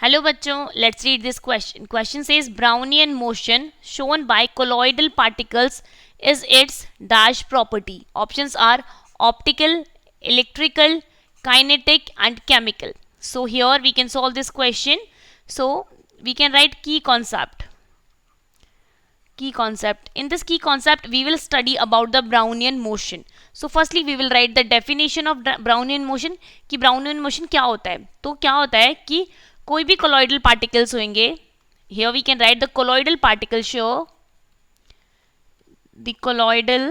Hello बच्चों, let's read this question. Question says Brownian motion shown by colloidal particles is its dash property. Options are optical, electrical, kinetic and chemical. So here we can solve this question. So we can write key concept. Key concept. In this key concept, we will study about the Brownian motion. So firstly, we will write the definition of Brownian motion. कि Brownian motion क्या होता है? तो क्या होता है कि कोई भी colloidal particles होंगे. Here we can write the colloidal particle show. The colloidal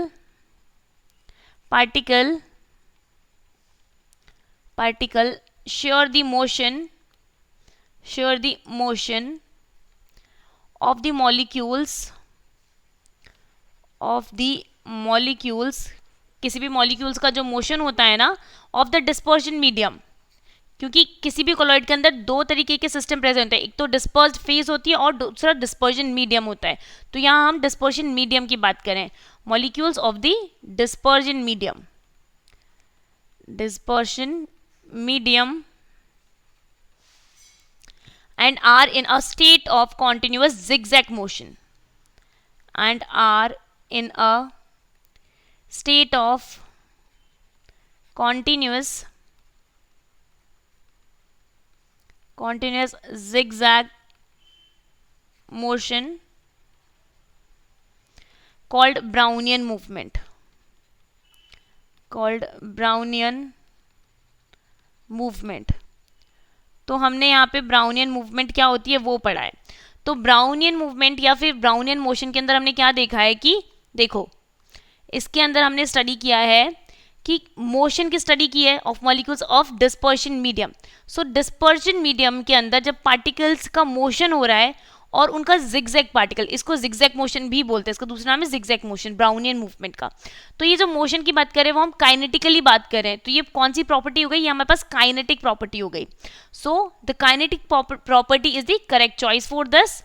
particle share the motion of the molecules किसी भी मॉलिक्यूल्स का जो मोशन होता है ना ऑफ द डिस्पर्जन मीडियम. क्योंकि किसी भी कोलॉइड के अंदर दो तरीके के सिस्टम प्रेजेंट होते हैं, एक तो डिस्पर्स्ड फेज होती है और दूसरा डिस्पर्जन मीडियम होता है. तो यहाँ हम डिस्पर्जन मीडियम की बात करें. Molecules of the dispersion medium and are in a state of continuous zigzag motion continuous zigzag motion called Brownian movement. तो हमने यहाँ पे ब्राउनियन मूवमेंट क्या होती है वो पढ़ा है. तो ब्राउनियन मूवमेंट या फिर ब्राउनियन मोशन के अंदर हमने क्या देखा है कि देखो इसके अंदर हमने स्टडी किया है कि मोशन की स्टडी की है of molecules of dispersion medium. So dispersion medium के अंदर जब पार्टिकल्स का मोशन हो रहा है और उनका जिगजैग पार्टिकल, इसको जिगजैग मोशन भी बोलते हैं, इसका दूसरा नाम है जिगजैग मोशन ब्राउनियन मूवमेंट का. तो ये जो मोशन की बात करें वो हम काइनेटिकली बात करें तो ये कौन सी प्रॉपर्टी हो गई, ये हमारे पास काइनेटिक प्रॉपर्टी हो गई. So the kinetic property is the correct choice for this.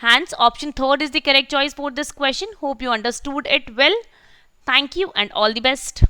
Hence option 3rd is the correct choice for this question. Hope you understood it well. Thank you and all the best.